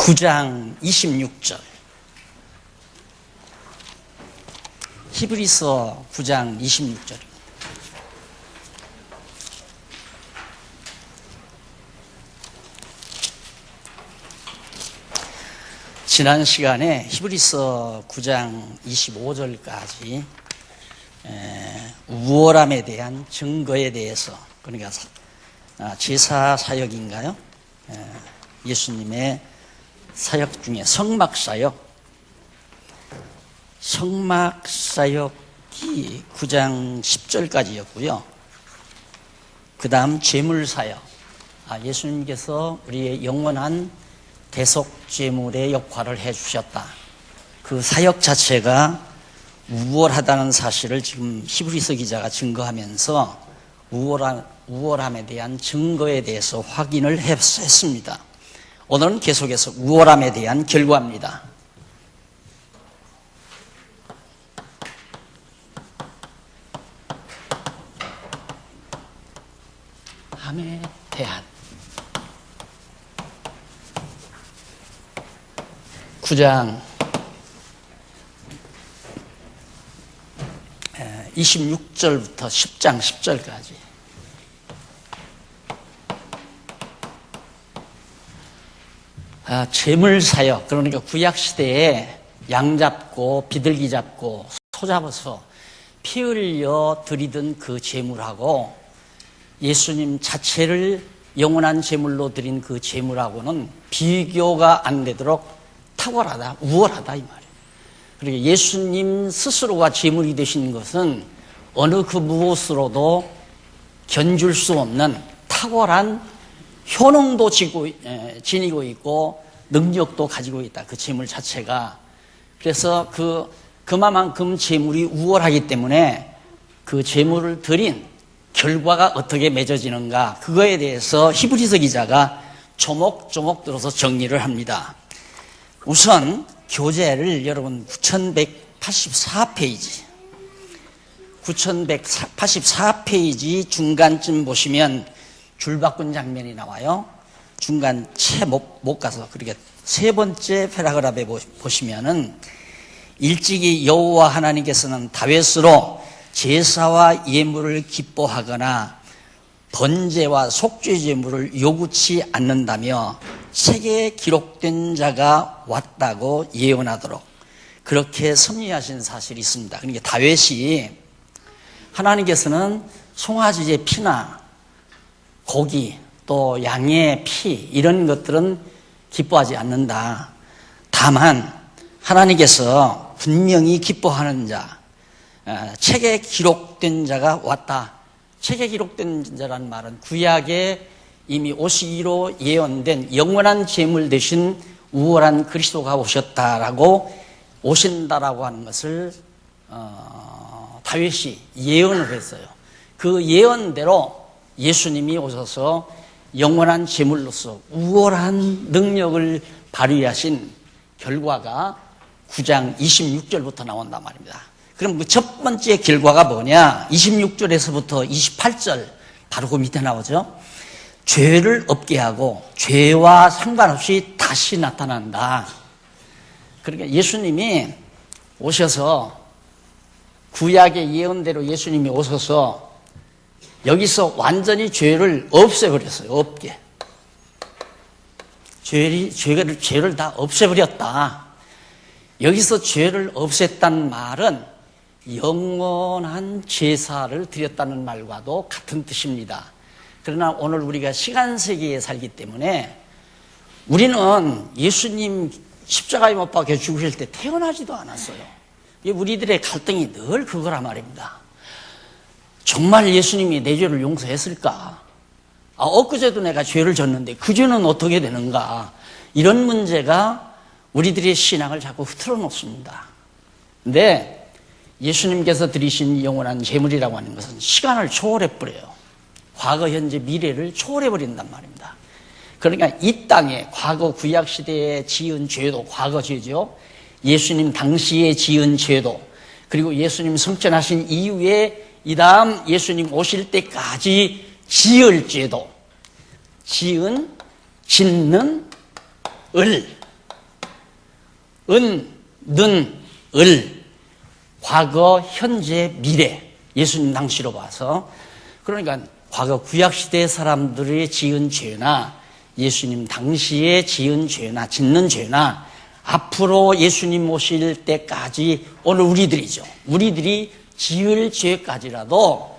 9장 26절. 히브리서 9장 26절. 지난 시간에 히브리서 9장 25절까지 우월함에 대한 증거에 대해서, 그러니까 제사 사역인가요? 예수님의 사역 중에 성막사역이 9장 10절까지였고요. 그 다음 제물사역, 예수님께서 우리의 영원한 대속제물의 역할을 해주셨다. 그 사역 자체가 우월하다는 사실을 지금 히브리서 기자가 증거하면서 우월함에 대한 증거에 대해서 확인을 했습니다. 오늘은 계속해서 우월함에 대한 결과입니다. 함에 대한 9장 26절부터 10장 10절까지 제물사역, 그러니까 구약시대에 양 잡고 비둘기 잡고 소 잡아서 피 흘려 드리던 그 제물하고 예수님 자체를 영원한 제물로 드린 그 제물하고는 비교가 안 되도록 탁월하다, 우월하다 이 말이에요. 그리고 예수님 스스로가 제물이 되신 것은 어느 그 무엇으로도 견줄 수 없는 탁월한 효능도 지니고 있고 능력도 가지고 있다. 그 제물 자체가. 그래서 그만큼 제물이 우월하기 때문에 그 제물을 드린 결과가 어떻게 맺어지는가, 그거에 대해서 히브리서 기자가 조목조목 들어서 정리를 합니다. 우선 교재를 여러분 9184페이지 중간쯤 보시면 줄바꾼 장면이 나와요. 중간 채 못 가서, 그렇게 세 번째 패러그래프에 보시면은 일찍이 여호와 하나님께서는 다윗으로 제사와 예물을 기뻐하거나 번제와 속죄 제물을 요구치 않는다며 책에 기록된 자가 왔다고 예언하도록 그렇게 섭리하신 사실이 있습니다. 그러니까 다윗이 하나님께서는 송아지의 피나 고기 또 양의 피 이런 것들은 기뻐하지 않는다. 다만 하나님께서 분명히 기뻐하는 자, 책에 기록된 자가 왔다. 책에 기록된 자라는 말은 구약에 이미 오시기로 예언된 영원한 제물 대신 우월한 그리스도가 오신다라고 하는 것을 다윗이 예언을 했어요. 그 예언대로 예수님이 오셔서 영원한 제물로서 우월한 능력을 발휘하신 결과가 9장 26절부터 나온단 말입니다. 그럼 그 첫 번째 결과가 뭐냐? 26절에서부터 28절 바로 그 밑에 나오죠. 죄를 없게 하고 죄와 상관없이 다시 나타난다. 그러니까 예수님이 오셔서 구약의 예언대로 예수님이 오셔서 여기서 완전히 죄를 없애버렸어요. 없게. 죄를 다 없애버렸다. 여기서 죄를 없앴다는 말은 영원한 제사를 드렸다는 말과도 같은 뜻입니다. 그러나 오늘 우리가 시간 세계에 살기 때문에 우리는 예수님 십자가에 못 박혀 죽으실 때 태어나지도 않았어요. 우리들의 갈등이 늘 그거란 말입니다. 정말 예수님이 내 죄를 용서했을까? 엊그제도 내가 죄를 졌는데 그 죄는 어떻게 되는가? 이런 문제가 우리들의 신앙을 자꾸 흐트러 놓습니다. 근데 예수님께서 드리신 영원한 제물이라고 하는 것은 시간을 초월해버려요. 과거, 현재, 미래를 초월해버린단 말입니다. 그러니까 이 땅에 과거 구약시대에 지은 죄도 과거 죄죠. 예수님 당시에 지은 죄도, 그리고 예수님 승천하신 이후에 이 다음 예수님 오실 때까지 지을 죄도, 짓는 을, 은, 는, 을, 과거, 현재, 미래. 예수님 당시로 봐서. 그러니까 과거 구약시대 사람들이 지은 죄나 예수님 당시에 지은 죄나 짓는 죄나 앞으로 예수님 오실 때까지 오늘 우리들이죠. 우리들이 지을 죄까지라도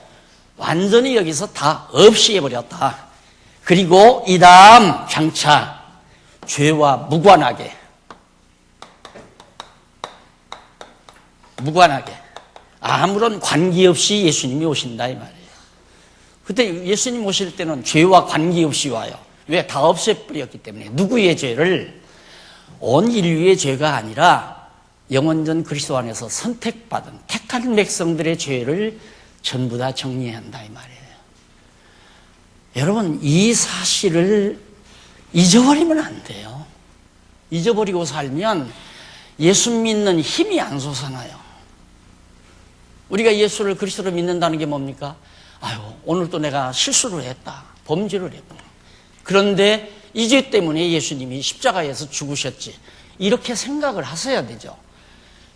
완전히 여기서 다 없이 해버렸다. 그리고 이 다음 장차 죄와 무관하게 아무런 관계없이 예수님이 오신다 이 말이에요. 그때 예수님 오실 때는 죄와 관계없이 와요. 왜? 다 없애버렸기 때문에. 누구의 죄를? 온 인류의 죄가 아니라 영원전 그리스도 안에서 선택받은 택한 백성들의 죄를 전부 다 정리한다 이 말이에요. 여러분, 이 사실을 잊어버리면 안 돼요. 잊어버리고 살면 예수 믿는 힘이 안 솟아나요. 우리가 예수를 그리스도로 믿는다는 게 뭡니까? 아유, 오늘도 내가 실수를 했다. 범죄를 했구나. 그런데 이 죄 때문에 예수님이 십자가에서 죽으셨지. 이렇게 생각을 하셔야 되죠.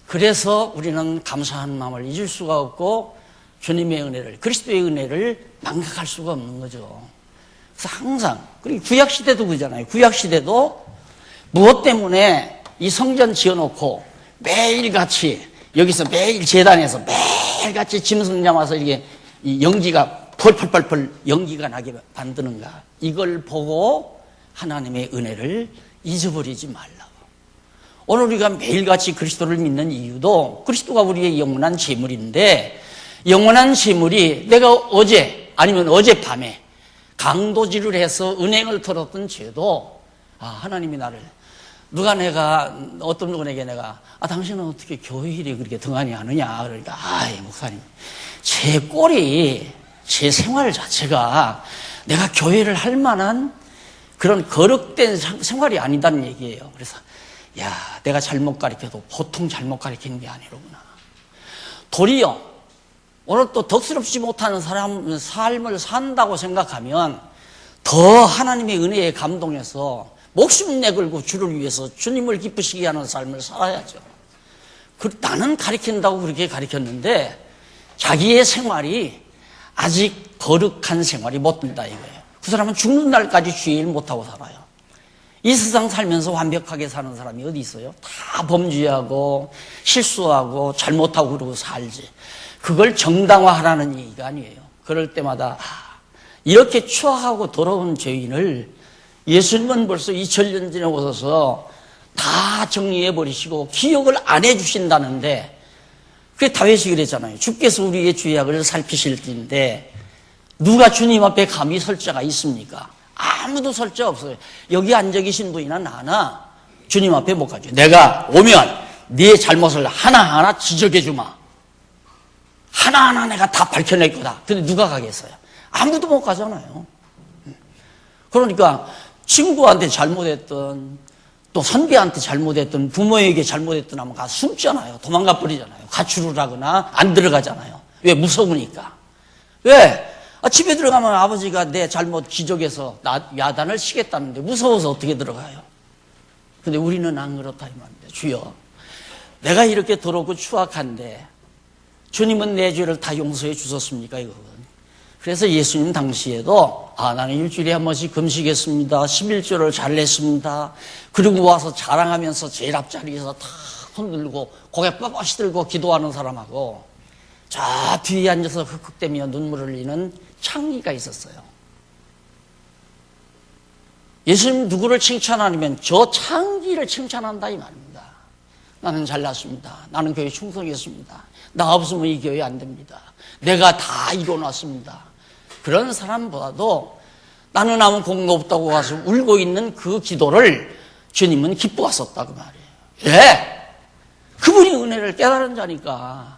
그래서 우리는 감사한 마음을 잊을 수가 없고 주님의 은혜를, 그리스도의 은혜를 망각할 수가 없는 거죠. 그래서 항상, 그리고 구약시대도 그러잖아요. 구약시대도 무엇 때문에 이 성전 지어놓고 매일같이 여기서 매일 제단에서 매일같이 짐승 잡아서 이게 이 연기가 펄펄펄펄 연기가 나게 만드는가. 이걸 보고 하나님의 은혜를 잊어버리지 말라고. 오늘 우리가 매일같이 그리스도를 믿는 이유도 그리스도가 우리의 영원한 재물인데, 영원한 재물이 내가 어제 아니면 어젯밤에 강도질을 해서 은행을 털었던 죄도, 하나님이 나를, 어떤 분에게 내가, 당신은 어떻게 교회일이 그렇게 등한히 하느냐. 그러니까, 목사님, 제 꼴이, 제 생활 자체가 내가 교회를 할 만한 그런 거룩된 생활이 아니다는 얘기예요. 그래서, 내가 잘못 가르쳐도 보통 잘못 가르치는 게 아니로구나. 도리어, 오늘 또 덕스럽지 못하는 삶을 산다고 생각하면 더 하나님의 은혜에 감동해서 목숨 내걸고 주를 위해서 주님을 기쁘시게 하는 삶을 살아야죠. 나는 가르친다고 그렇게 가르쳤는데 자기의 생활이 아직 거룩한 생활이 못 된다 이거예요. 그 사람은 죽는 날까지 주의 일 못하고 살아요. 이 세상 살면서 완벽하게 사는 사람이 어디 있어요? 다 범죄하고 실수하고 잘못하고 그러고 살지. 그걸 정당화하라는 얘기가 아니에요. 그럴 때마다 이렇게 추악하고 더러운 죄인을 예수님은 벌써 2000년 전에 오셔서 다 정리해버리시고 기억을 안 해주신다는데, 그게 다윗이 그랬잖아요. 주께서 우리의 죄악을 살피실 텐데 누가 주님 앞에 감히 설 자가 있습니까? 아무도 설 자 없어요. 여기 앉아 계신 분이나 나나 주님 앞에 못 가죠. 내가 오면 네 잘못을 하나하나 지적해 주마. 하나하나 내가 다 밝혀낼 거다. 근데 누가 가겠어요? 아무도 못 가잖아요. 그러니까 친구한테 잘못했던, 또 선배한테 잘못했던, 부모에게 잘못했던 하면 가서 숨잖아요. 도망가 버리잖아요. 가출을 하거나 안 들어가잖아요. 왜? 무서우니까. 왜? 집에 들어가면 아버지가 내 잘못 지적해서 야단을 치겠다는데 무서워서 어떻게 들어가요? 근데 우리는 안 그렇다 이 말입니다. 주여, 내가 이렇게 더럽고 추악한데 주님은 내 죄를 다 용서해 주셨습니까? 이거거든요. 그래서 예수님 당시에도 나는 일주일에 한 번씩 금식했습니다. 11조를 잘 냈습니다. 그리고 와서 자랑하면서 제일 앞자리에서 다 손들고 고개 뻣뻣이 들고 기도하는 사람하고 저 뒤에 앉아서 흑흑대며 눈물을 흘리는 창기가 있었어요. 예수님 누구를 칭찬하면 저 창기를 칭찬한다 이 말입니다. 나는 잘났습니다. 나는 교회 충성했습니다. 나 없으면 이 교회 안 됩니다. 내가 다 이뤄놨습니다. 그런 사람보다도 나는 아무 공로 없다고 가서 울고 있는 그 기도를 주님은 기뻐하셨다 그 말이에요. 왜? 그분이 은혜를 깨달은 자니까.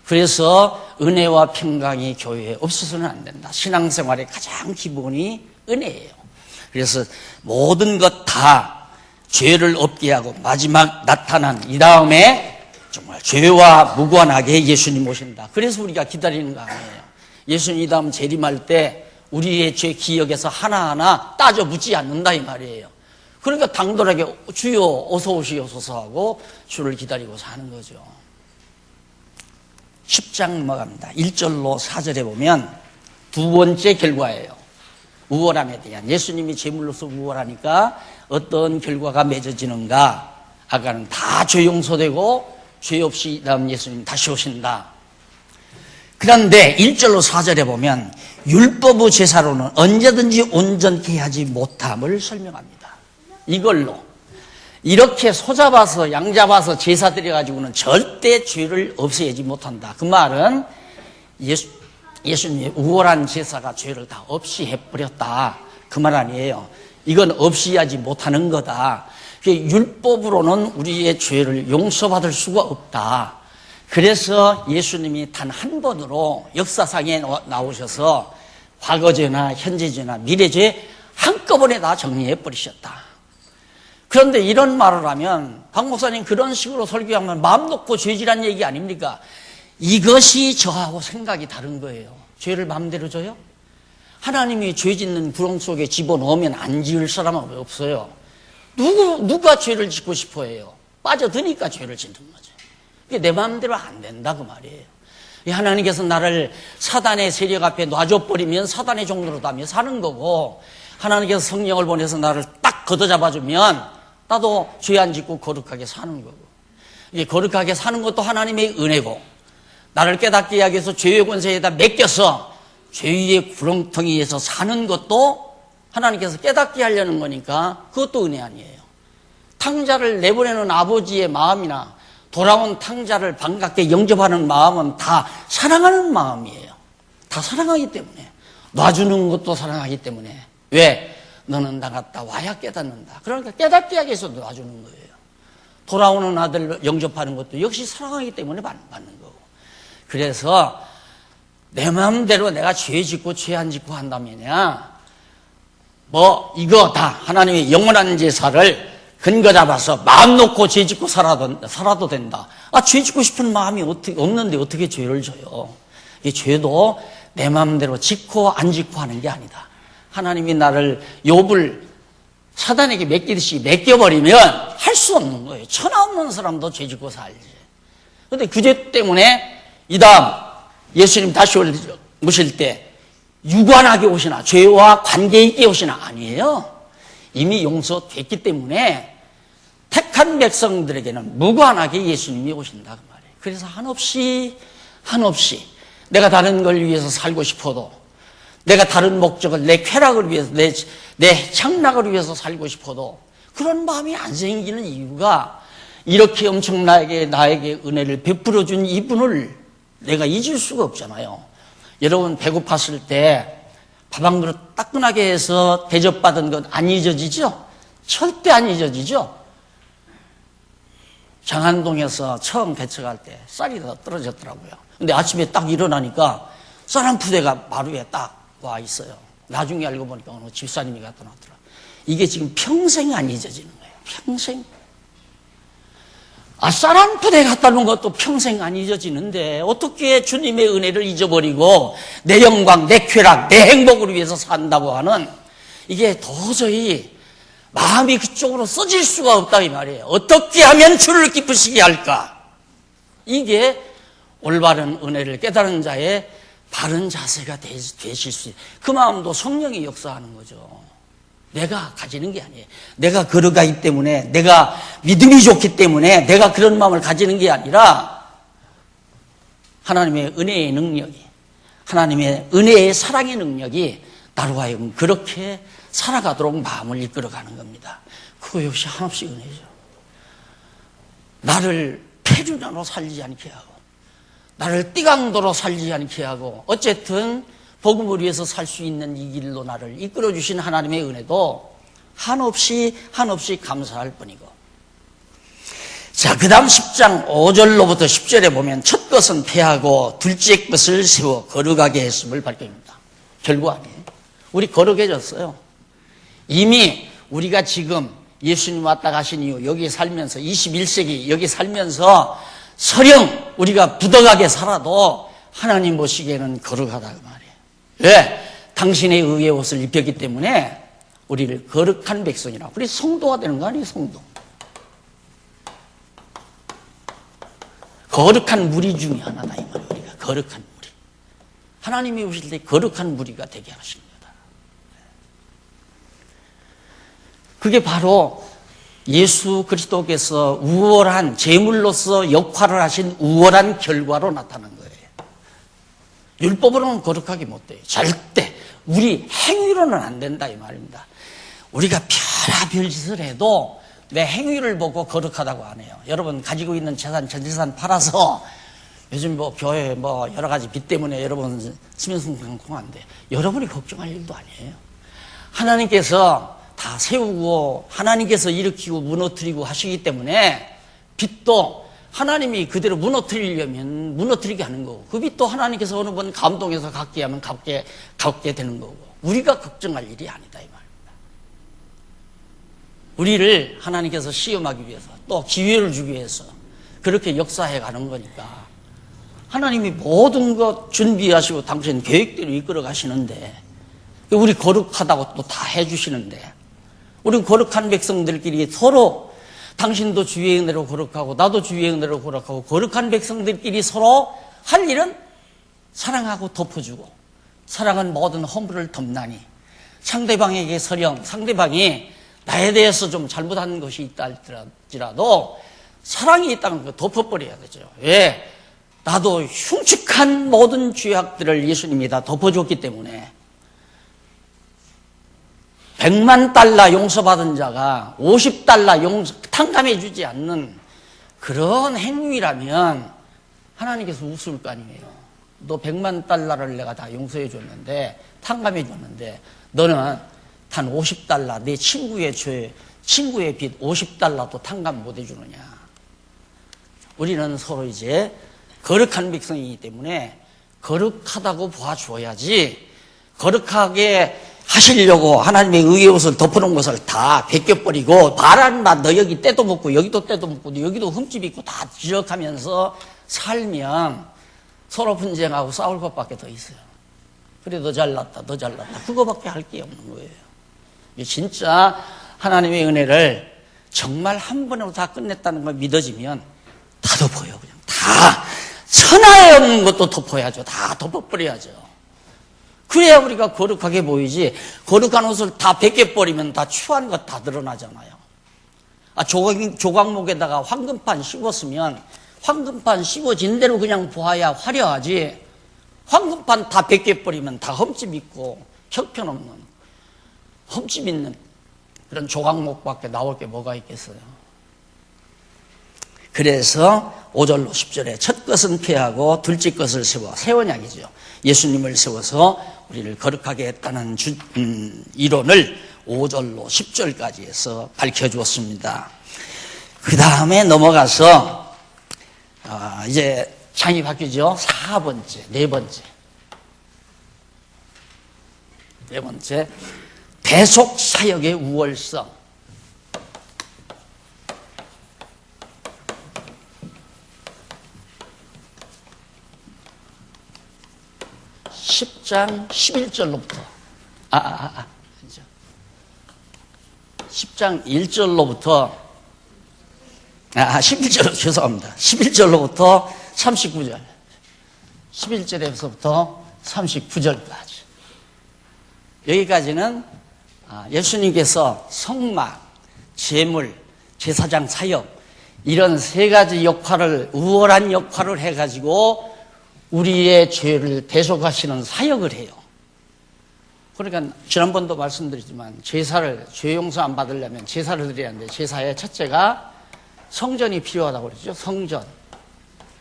그래서 은혜와 평강이 교회에 없어서는 안 된다. 신앙생활의 가장 기본이 은혜예요. 그래서 모든 것 다 죄를 없게 하고 마지막 나타난 이 다음에 정말 죄와 무관하게 예수님 오신다. 그래서 우리가 기다리는 거 아니에요. 예수님 이 다음 재림할 때 우리의 죄 기억에서 하나하나 따져 묻지 않는다 이 말이에요. 그러니까 당돌하게 주여 어서 오시옵소서 하고 주를 기다리고 사는 거죠. 10장 넘어갑니다. 1절로 4절에 보면 두 번째 결과예요. 우월함에 대한, 예수님이 제물로서 우월하니까 어떤 결과가 맺어지는가. 아까는 다 죄 용서되고 죄 없이 다음 예수님 다시 오신다. 그런데 1절로 4절에 보면 율법의 제사로는 언제든지 온전케 하지 못함을 설명합니다. 이걸로 이렇게 소 잡아서 양 잡아서 제사 드려가지고는 절대 죄를 없애지 못한다. 그 말은 예수님의 우월한 제사가 죄를 다 없이 해버렸다. 그 말 아니에요. 이건 없이 하지 못하는 거다. 율법으로는 우리의 죄를 용서받을 수가 없다. 그래서 예수님이 단 한 번으로 역사상에 나오셔서 과거죄나 현재죄나 미래죄 한꺼번에 다 정리해 버리셨다. 그런데 이런 말을 하면 박 목사님 그런 식으로 설교하면 마음 놓고 죄지란 얘기 아닙니까? 이것이 저하고 생각이 다른 거예요. 죄를 마음대로 져요? 하나님이 죄 짓는 구렁 속에 집어넣으면 안 지을 사람은 없어요. 누가 죄를 짓고 싶어 해요? 빠져드니까 죄를 짓는 거죠. 이게 내 마음대로 안 된다 그 말이에요. 하나님께서 나를 사단의 세력 앞에 놔줘버리면 사단의 종로로 다며 사는 거고, 하나님께서 성령을 보내서 나를 딱 걷어잡아주면 나도 죄 안 짓고 거룩하게 사는 거고, 이게 거룩하게 사는 것도 하나님의 은혜고, 나를 깨닫게 하기 위해서 죄의 권세에다 맡겨서 죄의 구렁텅이에서 사는 것도 하나님께서 깨닫게 하려는 거니까 그것도 은혜 아니에요. 탕자를 내보내는 아버지의 마음이나 돌아온 탕자를 반갑게 영접하는 마음은 다 사랑하는 마음이에요. 다 사랑하기 때문에. 놔주는 것도 사랑하기 때문에. 왜? 너는 나갔다 와야 깨닫는다. 그러니까 깨닫게 하기 위해서 놔주는 거예요. 돌아오는 아들 영접하는 것도 역시 사랑하기 때문에 받는 거고. 그래서 내 마음대로 내가 죄 짓고 죄 안 짓고 한다면야 이거 다 하나님의 영원한 제사를 근거 잡아서 마음 놓고 죄 짓고 살아도 된다. 죄 짓고 싶은 마음이 없는데 어떻게 죄를 져요? 이 죄도 내 마음대로 짓고 안 짓고 하는 게 아니다. 하나님이 나를 욥을 사단에게 맡기듯이 맡겨버리면 할 수 없는 거예요. 천하 없는 사람도 죄 짓고 살지. 그런데 그 죄 때문에 이 다음 예수님 다시 오실 때 유관하게 오시나 죄와 관계 있게 오시나 아니에요. 이미 용서됐기 때문에 택한 백성들에게는 무관하게 예수님이 오신다 그 말이에요. 그래서 한없이 내가 다른 걸 위해서 살고 싶어도, 내가 다른 목적을 내 쾌락을 위해서 내 향락을 위해서 살고 싶어도 그런 마음이 안 생기는 이유가, 이렇게 엄청나게 나에게 은혜를 베풀어 준 이분을 내가 잊을 수가 없잖아요. 여러분 배고팠을 때 밥 한 그릇 따끈하게 해서 대접받은 것 안 잊어지죠? 절대 안 잊어지죠? 장안동에서 처음 개척할 때 쌀이 다 떨어졌더라고요. 근데 아침에 딱 일어나니까 쌀 한 푸대가 마루에 딱 와 있어요. 나중에 알고 보니까 어느 집사님이 갖다 놨더라. 이게 지금 평생 안 잊어지는 거예요. 평생. 쌀 한 푸대 갖다 놓은 것도 평생 안 잊어지는데 어떻게 주님의 은혜를 잊어버리고 내 영광, 내 쾌락, 내 행복을 위해서 산다고 하는, 이게 도저히 마음이 그쪽으로 써질 수가 없다 이 말이에요. 어떻게 하면 주를 기쁘시게 할까? 이게 올바른 은혜를 깨달은 자의 바른 자세가 되실 수 있어요. 그 마음도 성령이 역사하는 거죠. 내가 가지는 게 아니에요. 내가 걸어가기 때문에, 내가 믿음이 좋기 때문에 내가 그런 마음을 가지는 게 아니라 하나님의 은혜의 능력이, 하나님의 은혜의 사랑의 능력이 나로 하여금 그렇게 살아가도록 마음을 이끌어가는 겁니다. 그거 역시 한없이 은혜죠. 나를 폐륜으로 살지 않게 하고, 나를 띠강도로 살지 않게 하고, 어쨌든 복음을 위해서 살 수 있는 이 길로 나를 이끌어주신 하나님의 은혜도 한없이 감사할 뿐이고. 자, 그 다음 10장 5절로부터 10절에 보면 첫 것은 패하고 둘째 것을 세워 거룩하게 했음을 밝힙니다. 결국 아니에요. 우리 거룩해졌어요. 이미 우리가 지금 예수님 왔다 가신 이후 여기 살면서 21세기 여기 살면서 설령 우리가 부덕하게 살아도 하나님 보시기에는 거룩하다 그 말이에요. 왜? 당신의 의의 옷을 입혔기 때문에 우리를 거룩한 백성이라. 우리 성도가 되는 거 아니에요, 성도. 거룩한 무리 중에 하나다, 이 말이에요. 우리가 거룩한 무리. 하나님이 오실 때 거룩한 무리가 되게 하십니다. 그게 바로 예수 그리스도께서 우월한 제물로서 역할을 하신 우월한 결과로 나타난 거예요. 율법으로는 거룩하게 못 돼요. 절대. 우리 행위로는 안 된다, 이 말입니다. 우리가 별의별 짓을 해도 내 행위를 보고 거룩하다고 안 해요. 여러분 가지고 있는 재산, 전 재산 팔아서 요즘 교회 여러 가지 빚 때문에 여러분 스민승승콩한데 여러분이 걱정할 일도 아니에요. 하나님께서 다 세우고 하나님께서 일으키고 무너뜨리고 하시기 때문에 빚도 하나님이 그대로 무너뜨리려면 무너뜨리게 하는 거고 그 빚도 하나님께서 어느 번 감동해서 갚게 하면 갚게 되는 거고 우리가 걱정할 일이 아니다, 이 말입니다. 우리를 하나님께서 시험하기 위해서 또 기회를 주기 위해서 그렇게 역사해 가는 거니까 하나님이 모든 것 준비하시고 당신 계획대로 이끌어 가시는데 우리 거룩하다고 또 다 해주시는데 우리 거룩한 백성들끼리 서로 당신도 주의 은혜로 거룩하고 나도 주의 은혜로 거룩하고 거룩한 백성들끼리 서로 할 일은 사랑하고 덮어주고 사랑은 모든 허물을 덮나니 상대방에게 서령 상대방이 나에 대해서 좀 잘못한 것이 있다 할지라도 사랑이 있다는 거 덮어버려야 되죠. 왜? 나도 흉측한 모든 죄악들을 예수님이 다 덮어줬기 때문에 100만 달러 용서받은 자가 50달러 탕감해 주지 않는 그런 행위라면 하나님께서 우스울 거 아니에요. 너 100만 달러를 내가 다 용서해 줬는데 탕감해 줬는데 너는 단 50달러 내 친구의 빚 50달러도 탕감 못 해주느냐. 우리는 서로 이제 거룩한 백성이기 때문에 거룩하다고 봐줘야지 거룩하게 하시려고 하나님의 의의 옷을 덮어놓은 것을 다 벗겨버리고 바라는 맛 너 여기 때도 먹고 여기도 때도 먹고 여기도 흠집 있고 다 지적하면서 살면 서로 분쟁하고 싸울 것밖에 더 있어요. 그래 너 잘났다 너 잘났다 그거밖에 할 게 없는 거예요. 진짜 하나님의 은혜를 정말 한 번으로 다 끝냈다는 걸 믿어지면 다 덮어요. 그냥 다 천하에 없는 것도 덮어야죠. 다 덮어버려야죠. 그래야 우리가 거룩하게 보이지 거룩한 옷을 다 벗겨버리면 다 추한 것 다 드러나잖아요. 조각목에다가 황금판 씌웠으면 황금판 씌워진 대로 그냥 보아야 화려하지 황금판 다 벗겨버리면 다 흠집 있고 형편없는 흠집 있는 그런 조각목밖에 나올 게 뭐가 있겠어요. 그래서 5절로 10절에 첫 것은 폐하고 둘째 것을 새 언약이죠. 예수님을 세워서 우리를 거룩하게 했다는 이론을 5절로 10절까지 해서 밝혀주었습니다. 그 다음에 넘어가서 이제 장이 바뀌죠. 네 번째 대속 사역의 우월성. 10장 11절로부터 10장 1절로부터 11절 죄송합니다. 11절로부터 39절 11절에서부터 39절까지 여기까지는 예수님께서 성막, 제물, 제사장 사역 이런 세 가지 역할을 우월한 역할을 해가지고 우리의 죄를 대속하시는 사역을 해요. 그러니까 지난번도 말씀드렸지만 죄 용서 안 받으려면 제사를 드려야 하는데 제사의 첫째가 성전이 필요하다고 그러죠. 성전.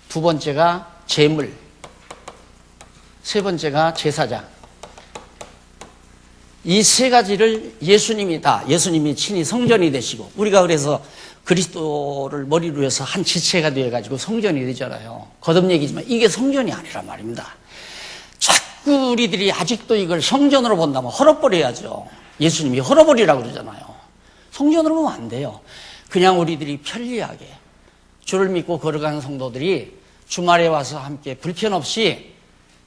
두 번째가 제물. 세 번째가 제사장. 이 세 가지를 예수님이 친히 성전이 되시고 우리가 그래서 그리스도를 머리로 해서 한 지체가 되어가지고 성전이 되잖아요. 거듭 얘기지만 이게 성전이 아니란 말입니다. 자꾸 우리들이 아직도 이걸 성전으로 본다면 헐어버려야죠. 예수님이 헐어버리라고 그러잖아요. 성전으로 보면 안 돼요. 그냥 우리들이 편리하게 주를 믿고 걸어가는 성도들이 주말에 와서 함께 불편 없이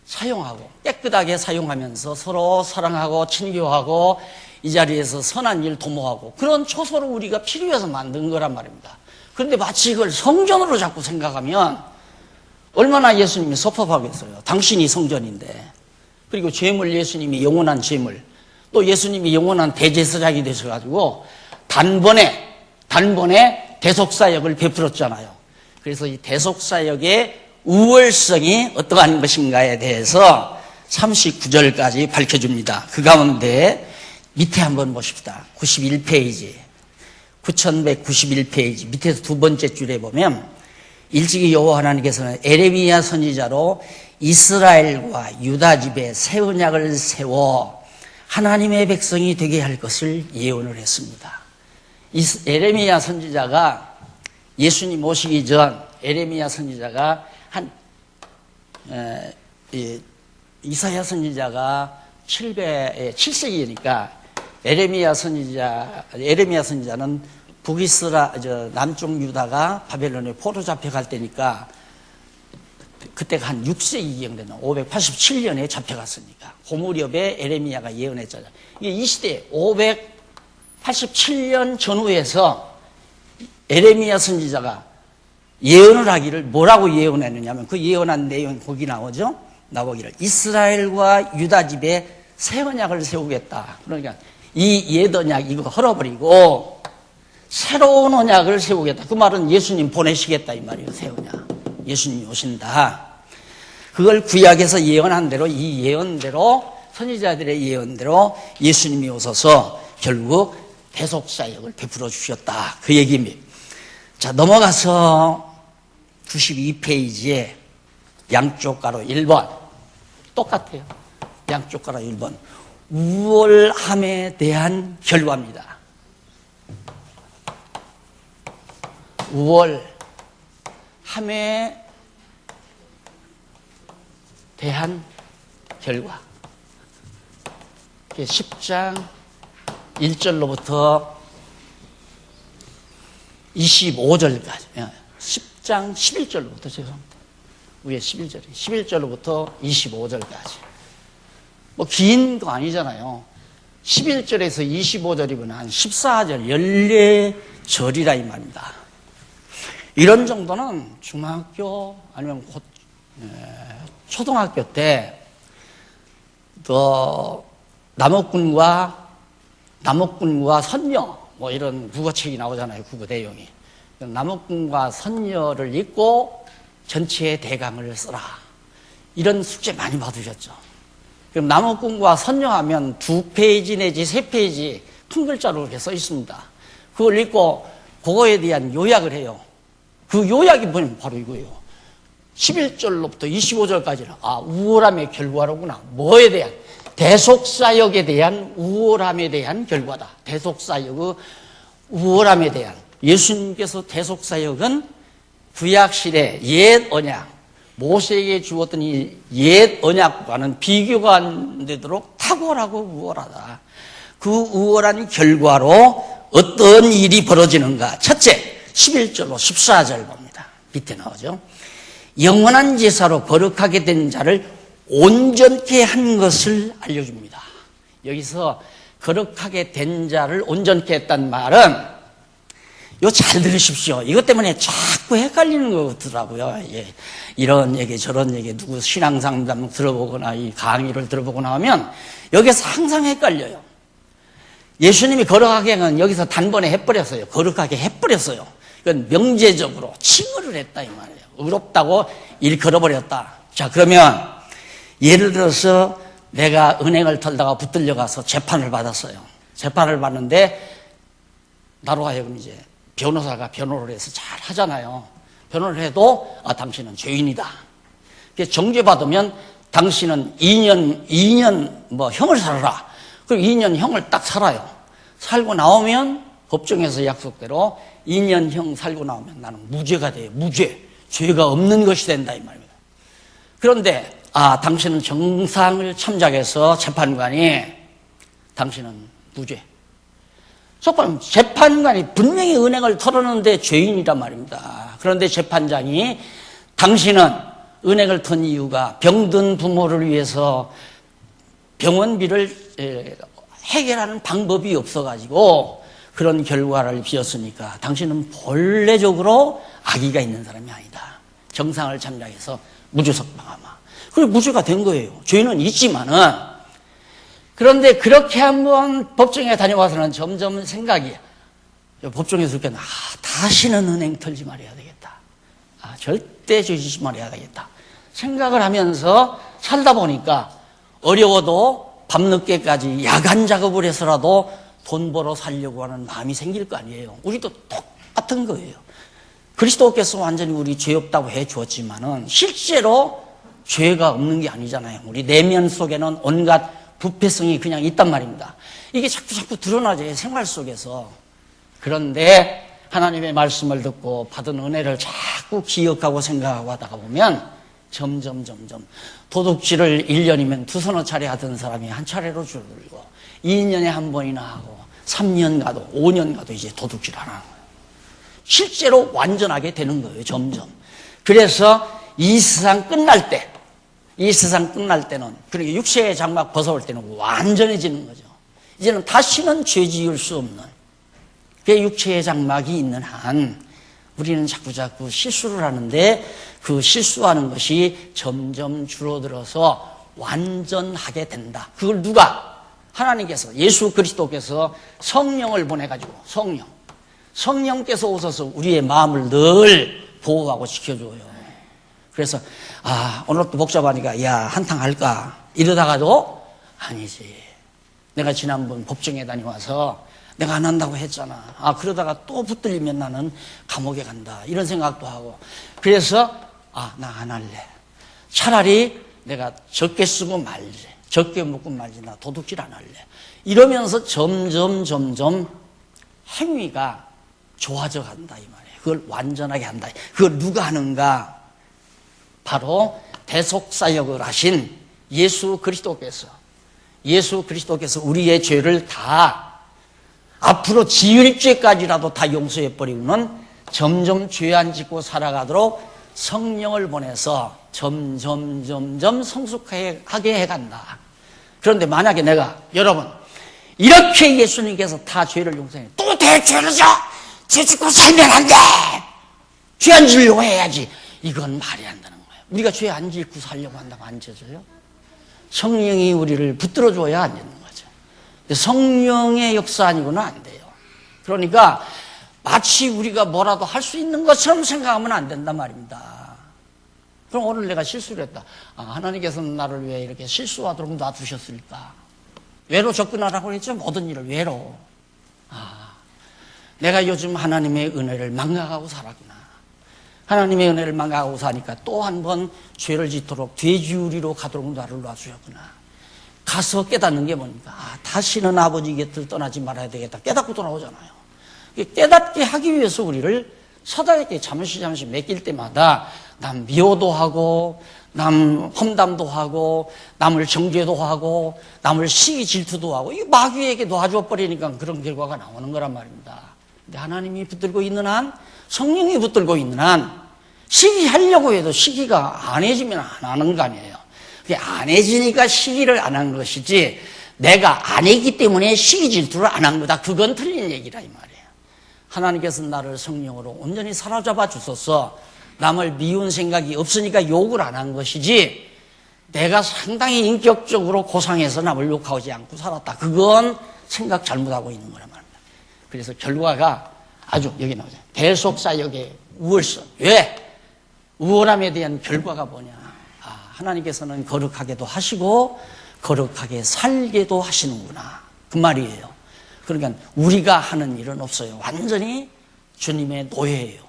사용하고 깨끗하게 사용하면서 서로 사랑하고 친교하고 이 자리에서 선한 일 도모하고 그런 초소를 우리가 필요해서 만든 거란 말입니다. 그런데 마치 이걸 성전으로 자꾸 생각하면 얼마나 예수님이 섭섭하겠어요. 당신이 성전인데. 그리고 죄물 예수님이 영원한 죄물, 또 예수님이 영원한 대제사장이 되셔가지고 단번에 대속사역을 베풀었잖아요. 그래서 이 대속사역의 우월성이 어떠한 것인가에 대해서 39절까지 밝혀줍니다. 그 가운데 밑에 한번 보십시다. 91페이지, 9191페이지 밑에서 두 번째 줄에 보면 일찍이 여호와 하나님께서는 에레미야 선지자로 이스라엘과 유다 집에 새 언약을 세워 하나님의 백성이 되게 할 것을 예언을 했습니다. 에레미야 선지자가 예수님 오시기 전 에레미야 선지자가 이사야 선지자가 7세기니까 에레미야 선지자는 남쪽 유다가 바벨론에 포로 잡혀갈 때니까 그때가 한 6세기경 되는 587년에 잡혀갔으니까 그 무렵에 에레미야가 예언했잖아요. 이게 이 시대에 587년 전후에서 에레미야 선지자가 예언을 하기를 뭐라고 예언했느냐면 그 예언한 내용이 거기 나오죠. 나오기를 이스라엘과 유다 집에 새 언약을 세우겠다. 그러니까 이 옛 언약 이거 헐어버리고 새로운 언약을 세우겠다. 그 말은 예수님 보내시겠다 이 말이에요. 새 언약. 예수님이 오신다. 그걸 구약에서 예언한 대로 이 예언대로 선지자들의 예언대로 예수님이 오셔서 결국 대속사역을 베풀어 주셨다. 그 얘기입니다. 자, 넘어가서 92페이지에 양쪽 가로 1번 똑같아요. 양쪽 가로 1번 우월함에 대한 결과입니다. 우월함에 대한 결과. 10장 1절로부터 25절까지 10장 11절로부터 죄송합니다. 위에 11절로부터 25절까지 뭐 긴 거 아니잖아요. 11절에서 25절이면 한 14절 14절이라 이 말입니다. 이런 정도는 중학교 아니면 곧 초등학교 때 남옥군과 선녀 뭐 이런 국어책이 나오잖아요. 국어 내용이. 남옥군과 선녀를 읽고 전체의 대강을 써라. 이런 숙제 많이 받으셨죠. 그럼 남옥군과 선녀하면 2페이지 내지 3페이지 큰 글자로 이렇게 써 있습니다. 그걸 읽고 그거에 대한 요약을 해요. 그 요약이 뭐냐면 바로 이거예요. 11절로부터 25절까지는 우월함의 결과로구나. 뭐에 대한? 대속사역에 대한 우월함에 대한 결과다. 대속사역의 우월함에 대한. 예수님께서 대속사역은 구약시대 옛 언약, 모세에게 주었던 이 옛 언약과는 비교가 안 되도록 탁월하고 우월하다. 그 우월한 결과로 어떤 일이 벌어지는가. 첫째, 11절로 14절 봅니다. 밑에 나오죠. 영원한 제사로 거룩하게 된 자를 온전케 한 것을 알려줍니다. 여기서 거룩하게 된 자를 온전케 했단 말은 잘 들으십시오. 이것 때문에 자꾸 헷갈리는 것 같더라고요. 이런 얘기 저런 얘기 누구 신앙상담 들어보거나 이 강의를 들어보거나 하면 여기서 항상 헷갈려요. 예수님이 거룩하게 한 여기서 단번에 해버렸어요. 거룩하게 해버렸어요. 이건 명제적으로 칭의를 했다 이 말이에요. 의롭다고 일컬어버렸다. 자, 그러면 예를 들어서 내가 은행을 털다가 붙들려 가서 재판을 받았어요. 재판을 받는데 나로 하여금 이제 변호사가 변호를 해서 잘 하잖아요. 변호를 해도 당신은 죄인이다. 정죄받으면 당신은 2년 뭐 형을 살아라. 그리고 2년 형을 딱 살아요. 살고 나오면 법정에서 약속대로 2년 형 살고 나오면 나는 무죄가 돼요. 무죄. 죄가 없는 것이 된다 이 말입니다. 그런데 당신은 정상을 참작해서 재판관이 당신은 무죄. 속보면 재판관이 분명히 은행을 털었는데 죄인이란 말입니다. 그런데 재판장이 당신은 은행을 턴 이유가 병든 부모를 위해서 병원비를 해결하는 방법이 없어가지고 그런 결과를 빚었으니까 당신은 본래적으로 악의가 있는 사람이 아니다. 정상을 참작해서 무죄석방하마. 그리고 무죄가 된 거예요. 죄는 있지만은. 그런데 그렇게 한번 법정에 다녀와서는 점점 생각이, 법정에서 그렇게, 다시는 은행 털지 말아야 되겠다. 절대 죄짓지 말아야 되겠다. 생각을 하면서 살다 보니까 어려워도 밤늦게까지 야간 작업을 해서라도 돈 벌어 살려고 하는 마음이 생길 거 아니에요. 우리도 똑같은 거예요. 그리스도께서 완전히 우리 죄 없다고 해 주었지만은 실제로 죄가 없는 게 아니잖아요. 우리 내면 속에는 온갖 부패성이 그냥 있단 말입니다. 이게 자꾸 드러나죠. 생활 속에서. 그런데 하나님의 말씀을 듣고 받은 은혜를 자꾸 기억하고 생각하고 하다가 보면 점점 도둑질을 1년이면 두서너 차례 하던 사람이 한 차례로 줄어들고 2년에 한 번이나 하고 3년 가도 5년 가도 이제 도둑질 안 하는 거예요. 실제로 완전하게 되는 거예요. 점점. 그래서 이 세상 끝날 때는 그러니까 육체의 장막 벗어올 때는 완전해지는 거죠. 이제는 다시는 죄 지을 수 없는 그 육체의 장막이 있는 한 우리는 자꾸 실수를 하는데 그 실수하는 것이 점점 줄어들어서 완전하게 된다. 그걸 누가? 하나님께서, 예수 그리스도께서 성령을 보내가지고 성령께서 오셔서 우리의 마음을 늘 보호하고 지켜줘요. 그래서 오늘 또 복잡하니까 한탕 할까 이러다가도 아니지. 내가 지난번 법정에 다녀와서 내가 안 한다고 했잖아. 그러다가 또 붙들리면 나는 감옥에 간다. 이런 생각도 하고. 그래서 나 안 할래. 차라리 내가 적게 쓰고 말지. 적게 먹고 말지. 나 도둑질 안 할래. 이러면서 점점 행위가 좋아져 간다 이 말이에요. 그걸 완전하게 한다. 그걸 누가 하는가? 바로 대속사역을 하신 예수 그리스도께서 우리의 죄를 다 앞으로 지을 죄까지라도 다 용서해버리고는 점점 죄 안 짓고 살아가도록 성령을 보내서 점점 성숙하게 해간다. 그런데 만약에 여러분 이렇게 예수님께서 다 죄를 용서해 또 대죄를 죄 짓고 살면 안 돼. 죄 안 지으려고 해야지. 이건 말이 안 되는 거예요. 우리가 죄 안 짓고 살려고 한다고 안 져져요? 성령이 우리를 붙들어줘야 안 되는 거죠. 성령의 역사 아니고는 안 돼요. 그러니까 마치 우리가 뭐라도 할 수 있는 것처럼 생각하면 안 된단 말입니다. 그럼 오늘 내가 실수를 했다. 하나님께서는 나를 왜 이렇게 실수하도록 놔두셨을까? 외로 접근하라고 했죠. 모든 일을 외로. 내가 요즘 하나님의 은혜를 망각하고 살았구나. 하나님의 은혜를 망각하고 사니까 또 한 번 죄를 짓도록 되지우리로 가도록 나를 놔주셨구나. 가서 깨닫는 게 뭡니까? 다시는 아버지 곁을 떠나지 말아야 되겠다. 깨닫고 돌아오잖아요. 깨닫게 하기 위해서 우리를 사단에게 잠시 맡길 때마다 남 미워도 하고 남 험담도 하고 남을 정죄도 하고 남을 시기 질투도 하고 이 마귀에게 놔줘 버리니까 그런 결과가 나오는 거란 말입니다. 근데 하나님이 붙들고 있는 한, 성령이 붙들고 있는 한 시기하려고 해도 시기가 안 해지면 안 하는 거 아니에요. 그게 안 해지니까 시기를 안 한 것이지 내가 안 했기 때문에 시기 질투를 안 한 거다. 그건 틀린 얘기라 이 말이에요. 하나님께서 나를 성령으로 온전히 사로잡아 주셔서 남을 미운 생각이 없으니까 욕을 안 한 것이지 내가 상당히 인격적으로 고상해서 남을 욕하지 않고 살았다. 그건 생각 잘못하고 있는 거란 말입니다. 그래서 결과가 아주 여기 나오죠. 대속사역의 우월성. 왜? 우월함에 대한 결과가 뭐냐? 하나님께서는 거룩하게도 하시고 거룩하게 살게도 하시는구나. 그 말이에요. 그러니까 우리가 하는 일은 없어요. 완전히 주님의 노예예요.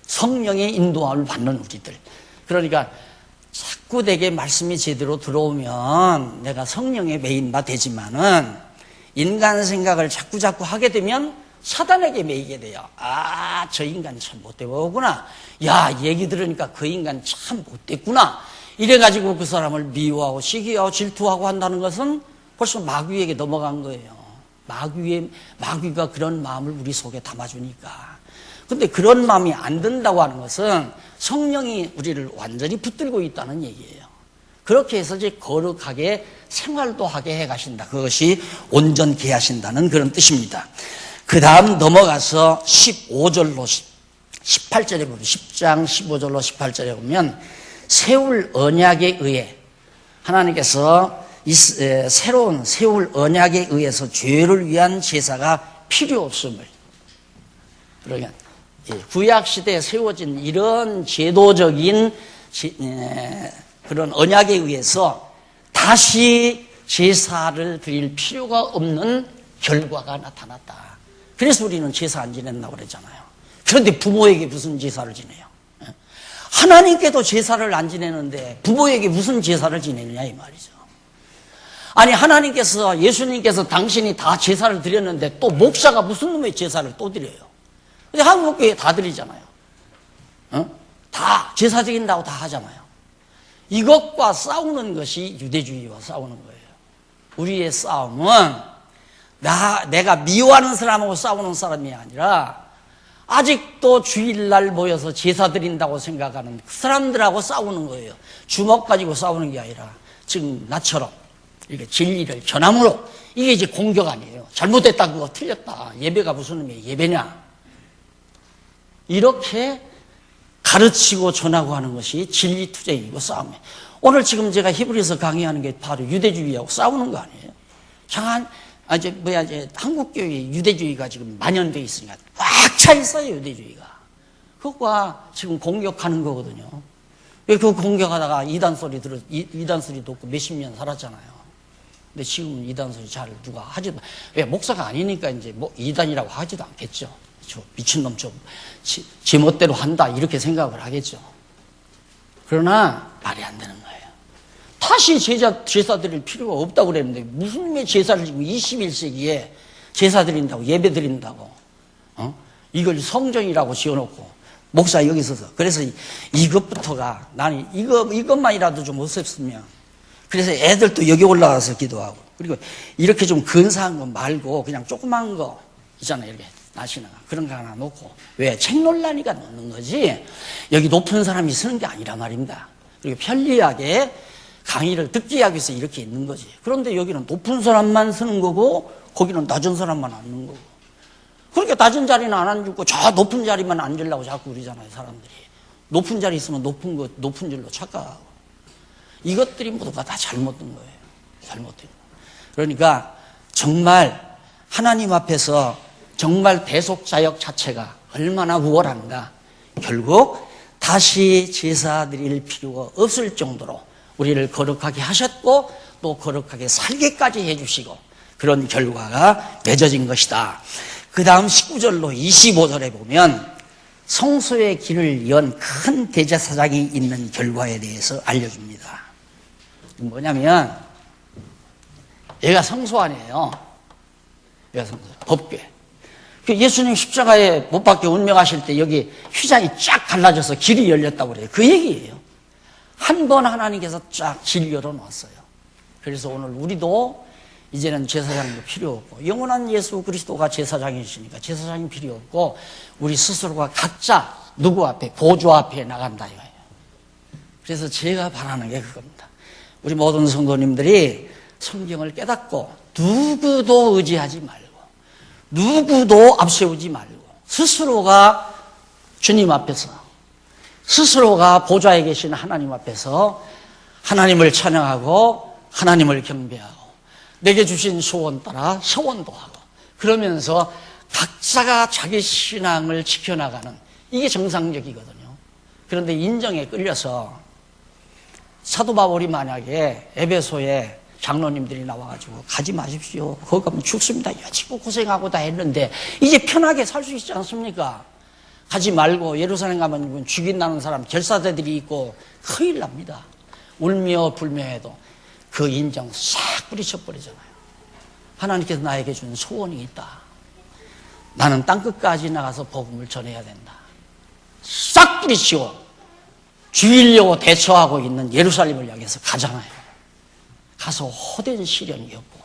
성령의 인도함을 받는 우리들. 그러니까 자꾸 내게 말씀이 제대로 들어오면 내가 성령의 메인바 되지만은 인간 생각을 자꾸 하게 되면 사단에게 매이게 돼요. 저 인간 참 못돼 보구나. 얘기 들으니까 그 인간 참 못됐구나. 이래가지고 그 사람을 미워하고 시기하고 질투하고 한다는 것은 벌써 마귀에게 넘어간 거예요. 마귀가 그런 마음을 우리 속에 담아주니까. 근데 그런 마음이 안 든다고 하는 것은 성령이 우리를 완전히 붙들고 있다는 얘기예요. 그렇게 해서 이제 거룩하게 생활도 하게 해 가신다. 그것이 온전케 하신다는 그런 뜻입니다. 그 다음 넘어가서 15절로 18절에 보면 10장 15절로 18절에 보면 세울 언약에 의해 하나님께서 새로운 세울 언약에 의해서 죄를 위한 제사가 필요 없음을, 그러면 구약 시대에 세워진 이런 제도적인 그런 언약에 의해서 다시 제사를 드릴 필요가 없는 결과가 나타났다. 그래서 우리는 제사 안 지낸다고 그랬잖아요. 그런데 부모에게 무슨 제사를 지내요? 하나님께도 제사를 안 지내는데 부모에게 무슨 제사를 지내느냐 이 말이죠. 아니, 하나님께서, 예수님께서 당신이 다 제사를 드렸는데 또 목사가 무슨 놈의 제사를 또 드려요? 근데 한국교회 다 드리잖아요. 다 제사 드린다고 다 하잖아요. 이것과 싸우는 것이 유대주의와 싸우는 거예요. 우리의 싸움은 내가 미워하는 사람하고 싸우는 사람이 아니라 아직도 주일날 모여서 제사 드린다고 생각하는 그 사람들하고 싸우는 거예요. 주먹 가지고 싸우는 게 아니라 지금 나처럼 이렇게 진리를 전함으로, 이게 이제 공격 아니에요. 잘못됐다, 그거 틀렸다, 예배가 무슨 의미의 예배냐, 이렇게 가르치고 전하고 하는 것이 진리 투쟁이고 싸움이에요. 오늘 지금 제가 히브리서 강의하는 게 바로 유대주의하고 싸우는 거 아니에요? 이제 한국교회 유대주의가 지금 만연되어 있으니까 꽉 차 있어요, 유대주의가. 그것과 지금 공격하는 거거든요. 왜 그 공격하다가 이단 소리 듣고 몇십 년 살았잖아요. 근데 지금 이단 소리 잘 누가 하지도, 왜 목사가 아니니까 이제 뭐 이단이라고 하지도 않겠죠. 저 미친놈 좀 제멋대로 한다 이렇게 생각을 하겠죠. 그러나 말이 안 되는 거예요. 다시 제사 드릴 필요가 없다고 그랬는데 무슨 왜 제사를 지금 21세기에 제사 드린다고, 예배 드린다고, 이걸 성전이라고 지어놓고 목사 여기 있어서, 그래서 이것부터가 나는 이것만이라도 좀 없었으면, 그래서 애들도 여기 올라가서 기도하고, 그리고 이렇게 좀 근사한 거 말고 그냥 조그만 거 있잖아요, 이렇게 나시나 그런 거 하나 놓고, 왜 책 논란이가 놓는 거지 여기 높은 사람이 쓰는 게 아니란 말입니다. 그리고 편리하게 강의를 듣기 하기 위해서 이렇게 있는 거지. 그런데 여기는 높은 사람만 쓰는 거고 거기는 낮은 사람만 앉는 거고, 그러니까 낮은 자리는 안 앉고 저 높은 자리만 앉으려고 자꾸 그러잖아요, 사람들이. 높은 자리 있으면 높은 줄로 착각하고. 이것들이 모두가 다 잘못된 거예요. 잘못된 거. 그러니까 정말 하나님 앞에서 정말 대속자역 자체가 얼마나 우월한가. 결국 다시 제사 드릴 필요가 없을 정도로 우리를 거룩하게 하셨고 또 거룩하게 살게까지 해주시고 그런 결과가 맺어진 것이다. 그 다음 19절로 25절에 보면 성소의 길을 연 큰 대제사장이 있는 결과에 대해서 알려줍니다. 뭐냐면 얘가 성소 아니에요. 얘가 성소, 법궤. 예수님 십자가에 못 박혀 운명하실 때 여기 휘장이 쫙 갈라져서 길이 열렸다고 그래요. 그 얘기예요. 한 번 하나님께서 쫙 길 열어놓았어요. 그래서 오늘 우리도 이제는 제사장도 필요 없고 영원한 예수 그리스도가 제사장이시니까 제사장이 필요 없고 우리 스스로가 각자 누구 앞에, 보좌 앞에 나간다 이거예요. 그래서 제가 바라는 게 그겁니다. 우리 모든 성도님들이 성경을 깨닫고 누구도 의지하지 말고 누구도 앞세우지 말고 스스로가 주님 앞에서, 스스로가 보좌에 계신 하나님 앞에서 하나님을 찬양하고 하나님을 경배하고 내게 주신 소원 따라 서원도 하고 그러면서 각자가 자기 신앙을 지켜나가는, 이게 정상적이거든요. 그런데 인정에 끌려서 사도 바울이 만약에 에베소에 장로님들이 나와가지고 가지 마십시오, 거기 가면 죽습니다, 여지고 고생하고 다 했는데 이제 편하게 살 수 있지 않습니까? 가지 말고 예루살렘 가면 죽인다는 사람 결사대들이 있고 큰일 납니다. 울며 불며 해도 그 인정 싹 뿌리쳐버리잖아요. 하나님께서 나에게 준 소원이 있다. 나는 땅끝까지 나가서 복음을 전해야 된다. 싹 뿌리치고 죽이려고 대처하고 있는 예루살렘을 향해서 가잖아요. 가서 호된 시련이 없고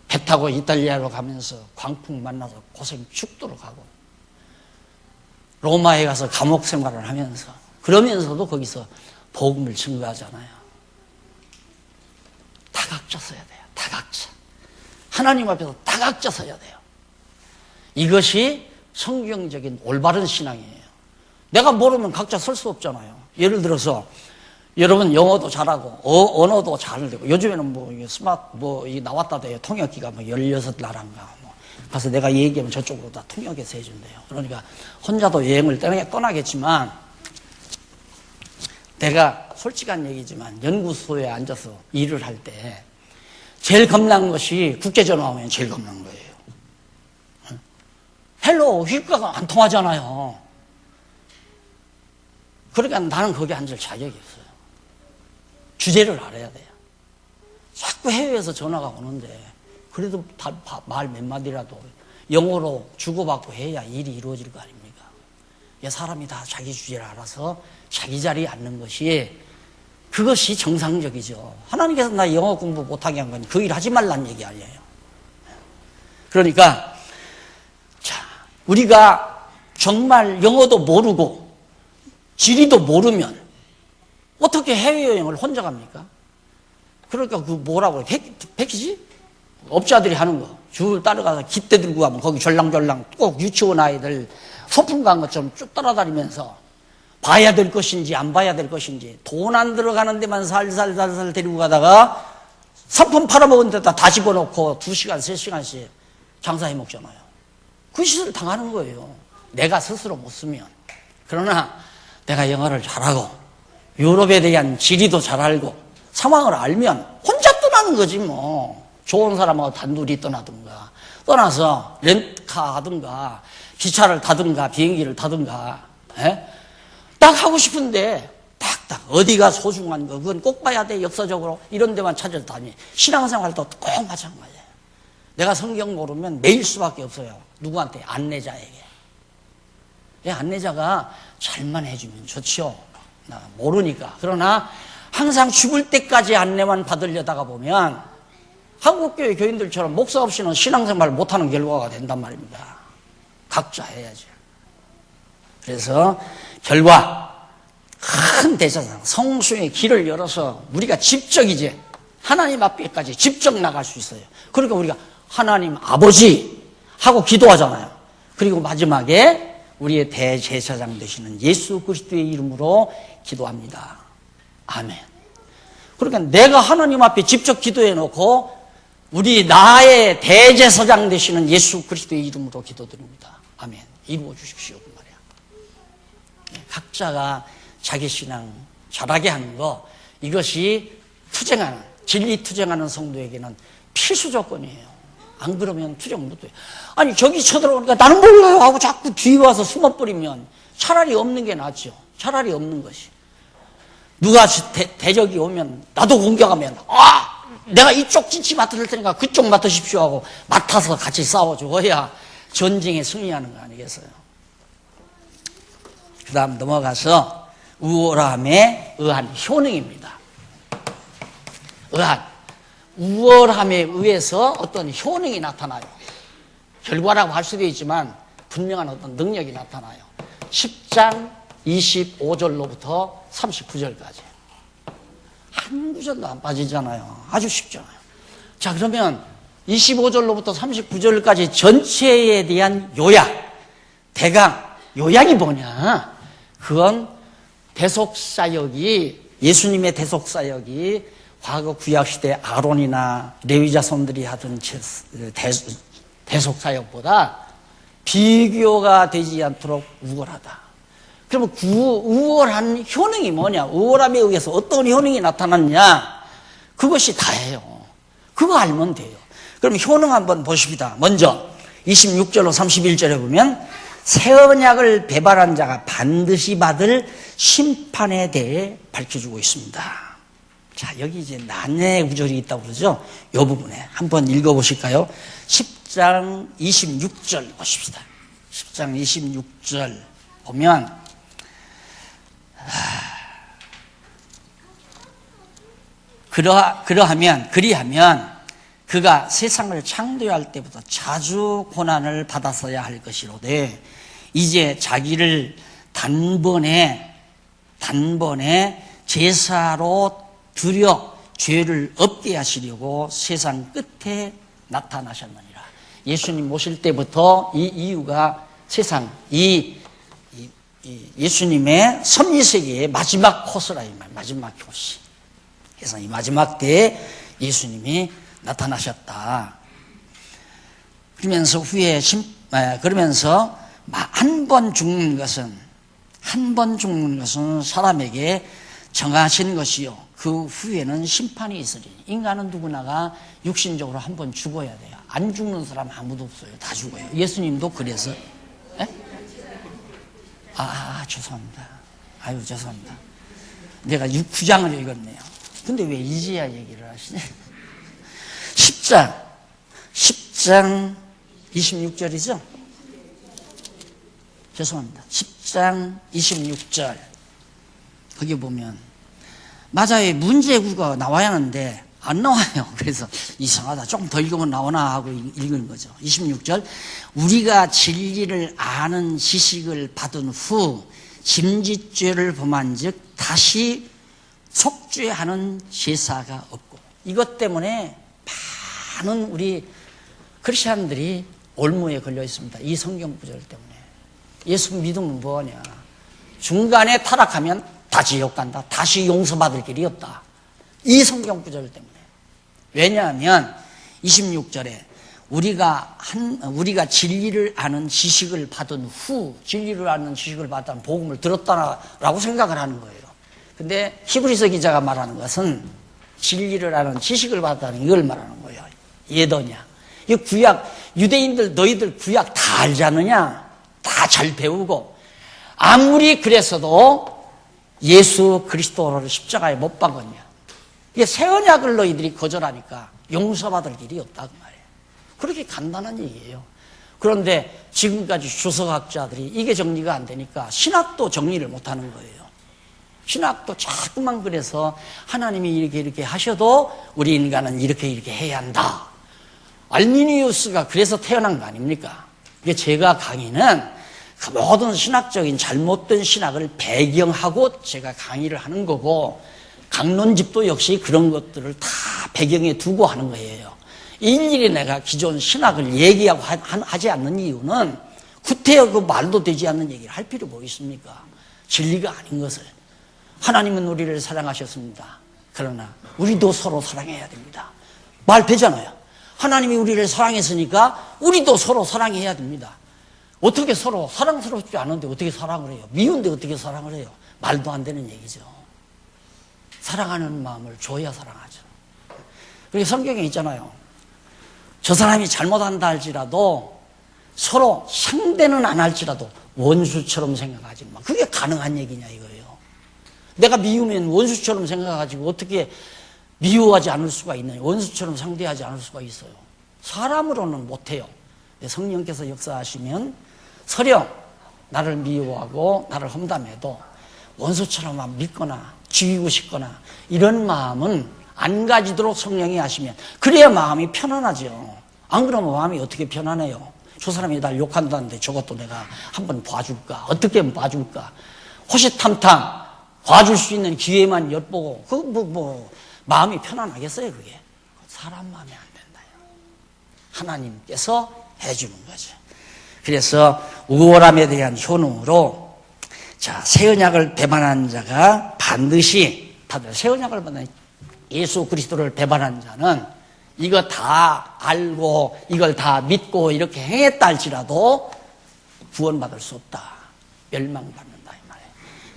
배 타고 이탈리아로 가면서 광풍 만나서 고생 죽도록 하고 로마에 가서 감옥 생활을 하면서 그러면서도 거기서 복음을 증거하잖아요. 각자 서야 돼요. 다 각자. 하나님 앞에서 다 각자 서야 돼요. 이것이 성경적인 올바른 신앙이에요. 내가 모르면 각자 설 수 없잖아요. 예를 들어서 여러분 영어도 잘하고 언어도 잘 되고 요즘에는 뭐 스마트 나왔다 돼요. 통역기가 뭐 16나라인가 가서 내가 얘기하면 저쪽으로 다 통역해서 해준대요. 그러니까 혼자도 여행을 떠나겠지만 내가 솔직한 얘기지만 연구소에 앉아서 일을 할 때 제일 겁난 것이 국제전화 오면 제일 겁난 거예요. 헬로 휘가가 안 통하잖아요. 그러니까 나는 거기 앉을 자격이 없어요. 주제를 알아야 돼요. 자꾸 해외에서 전화가 오는데 그래도 말 몇 마디라도 영어로 주고받고 해야 일이 이루어질 거 아닙니까? 사람이 다 자기 주제를 알아서 자기 자리에 앉는 것이 그것이 정상적이죠. 하나님께서 나 영어 공부 못하게 한 건 그 일 하지 말란 얘기 아니에요. 그러니까 자, 우리가 정말 영어도 모르고 지리도 모르면 어떻게 해외여행을 혼자 갑니까? 그러니까 그 뭐라고 그래? 패키지? 업자들이 하는 거. 줄 따라가서 깃대 들고 가면 거기 절랑절랑 꼭 유치원 아이들 소풍 간 것처럼 쭉 따라다니면서 봐야 될 것인지 안 봐야 될 것인지 돈 안 들어가는 데만 살살살살 데리고 가다가 상품 팔아먹은 데다 다 집어넣고 2시간, 3시간씩 장사해 먹잖아요. 그 짓을 당하는 거예요. 내가 스스로 못 쓰면. 그러나 내가 영어를 잘하고 유럽에 대한 지리도 잘 알고 상황을 알면 혼자 떠나는 거지 뭐. 좋은 사람하고 단둘이 떠나든가 떠나서 렌트카 하든가 기차를 타든가 비행기를 타든가 딱 하고 싶은데 딱딱 어디가 소중한 거 그건 꼭 봐야 돼. 역사적으로 이런 데만 찾아서 다니. 신앙생활도 꼭 마찬가지예요. 내가 성경 모르면 매일 수밖에 없어요. 누구한테? 안내자에게. 안내자가 잘만 해주면 좋죠. 나 모르니까. 그러나 항상 죽을 때까지 안내만 받으려다가 보면 한국교회 교인들처럼 목사 없이는 신앙생활을 못하는 결과가 된단 말입니다. 각자 해야죠. 그래서 결과 큰 대제사장 성수의 길을 열어서 우리가 직접 이제 하나님 앞에까지 직접 나갈 수 있어요. 그러니까 우리가 하나님 아버지 하고 기도하잖아요. 그리고 마지막에 우리의 대제사장 되시는 예수 그리스도의 이름으로 기도합니다. 아멘. 그러니까 내가 하나님 앞에 직접 기도해 놓고 나의 대제사장 되시는 예수 그리스도의 이름으로 기도드립니다. 아멘. 이루어 주십시오. 그 말이야. 각자가 자기 신앙 잘하게 하는 거, 이것이 진리 투쟁하는 성도에게는 필수 조건이에요. 안 그러면 투쟁 못 해요. 아니, 저기 쳐들어오니까 나는 몰라요 하고 자꾸 뒤에 와서 숨어버리면 차라리 없는 게 낫죠. 차라리 없는 것이. 누가 대적이 오면 나도 공격하면 내가 이쪽 진치 맡을 테니까 그쪽 맡으십시오 하고 맡아서 같이 싸워줘야 전쟁에 승리하는 거 아니겠어요? 그 다음 넘어가서 우월함에 의한 효능입니다. 우월함에 의해서 어떤 효능이 나타나요. 결과라고 할 수도 있지만 분명한 어떤 능력이 나타나요. 10장 25절로부터 39절까지. 한 구절도 안 빠지잖아요. 아주 쉽잖아요. 자, 그러면 25절로부터 39절까지 전체에 대한 요약, 대강, 요약이 뭐냐? 그건 예수님의 대속사역이 과거 구약시대 아론이나 레위 자손들이 하던 대속사역보다 비교가 되지 않도록 우월하다. 그러면 우월한 효능이 뭐냐? 우월함에 의해서 어떤 효능이 나타났냐? 그것이 다예요. 그거 알면 돼요. 그럼 효능 한번 보십니다. 먼저 26절로 31절에 보면 새 언약을 배반한 자가 반드시 받을 심판에 대해 밝혀주고 있습니다. 자, 여기 이제 난해 구절이 있다고 그러죠? 이 부분에 한번 읽어보실까요? 10장 26절 보십시다. 10장 26절 보면 그리하면 그가 세상을 창조할 때부터 자주 고난을 받았어야 할 것이로되 이제 자기를 단번에 제사로 드려 죄를 없게 하시려고 세상 끝에 나타나셨느니라. 예수님 오실 때부터 이 이유가 세상, 예수님의 섭리세계의 마지막 코스라, 이 말, 마지막 코스. 그래서 이 마지막 때에 예수님이 나타나셨다. 그러면서 그러면서 한 번 죽는 것은 사람에게 정하신 것이요. 그 후에는 심판이 있으리니. 인간은 누구나가 육신적으로 한 번 죽어야 돼요. 안 죽는 사람 아무도 없어요. 다 죽어요. 예수님도 그래서. 에? 죄송합니다. 죄송합니다. 내가 9장을 읽었네요. 근데 왜 이제야 얘기를 하시냐? 10장 26절이죠? 죄송합니다. 10장 26절. 거기 보면, 맞아요. 문제구가 나와야 하는데, 안 나와요. 그래서 이상하다. 조금 더 읽으면 나오나 하고 읽은 거죠. 26절. 우리가 진리를 아는 지식을 받은 후, 짐짓죄를 범한 즉, 다시 속죄하는 제사가 없고. 이것 때문에 많은 우리 크리스천들이 올무에 걸려 있습니다. 이 성경 구절 때문에. 예수 믿으면 뭐하냐. 중간에 타락하면 다 지옥 간다. 다시 용서받을 길이 없다. 이 성경 구절 때문에. 왜냐하면 26절에 우리가 진리를 아는 지식을 받은 후, 진리를 아는 지식을 받은 복음을 들었다라고 생각을 하는 거예요. 근데 히브리서 기자가 말하는 것은 진리를 아는 지식을 받았다는 이걸 말하는 거예요. 예더냐. 이 구약, 유대인들 너희들 구약 다 알지 않느냐? 다 잘 배우고 아무리 그랬어도 예수 그리스도를 십자가에 못 박았냐. 이게 새 언약을 너희들이 거절하니까 용서받을 길이 없다 그 말이에요. 그렇게 간단한 얘기예요. 그런데 지금까지 주석학자들이 이게 정리가 안 되니까 신학도 정리를 못하는 거예요. 신학도 자꾸만 그래서 하나님이 이렇게 하셔도 우리 인간은 이렇게 해야 한다. 알미니우스가 그래서 태어난 거 아닙니까? 이게 제가 강의는 그 모든 신학적인 잘못된 신학을 배경하고 제가 강의를 하는 거고, 강론집도 역시 그런 것들을 다 배경에 두고 하는 거예요. 일일이 내가 기존 신학을 얘기하고 하지 않는 이유는 구태여 그 말도 되지 않는 얘기를 할 필요 뭐 있습니까? 진리가 아닌 것을. 하나님은 우리를 사랑하셨습니다. 그러나 우리도 서로 사랑해야 됩니다. 말 되잖아요. 하나님이 우리를 사랑했으니까 우리도 서로 사랑해야 됩니다. 어떻게 서로 사랑스럽지 않은데 어떻게 사랑을 해요? 미운데 어떻게 사랑을 해요? 말도 안 되는 얘기죠. 사랑하는 마음을 줘야 사랑하죠. 그리고 성경에 있잖아요. 저 사람이 잘못한다 할지라도 서로 상대는 안 할지라도 원수처럼 생각하지 마. 그게 가능한 얘기냐 이거예요. 내가 미우면 원수처럼 생각하지고 어떻게 미워하지 않을 수가 있느냐. 원수처럼 상대하지 않을 수가 있어요. 사람으로는 못해요. 성령께서 역사하시면 설령 나를 미워하고 나를 험담해도 원수처럼 믿거나 죽이고 싶거나 이런 마음은 안 가지도록 성령이 하시면 그래야 마음이 편안하죠. 안 그러면 마음이 어떻게 편안해요? 저 사람이 날 욕한다는데 저것도 내가 한번 봐줄까? 어떻게 봐줄까? 호시탐탐 봐줄 수 있는 기회만 엿보고 마음이 편안하겠어요 그게? 사람 마음이 안 된다요. 하나님께서 해주는 거죠. 그래서 우월함에 대한 효능으로 새 언약을 배반한 자가 반드시 다들 새 언약을 받는 예수 그리스도를 배반한 자는 이거 다 알고 이걸 다 믿고 이렇게 행했다 할지라도 구원받을 수 없다. 멸망받는다 이 말이에요.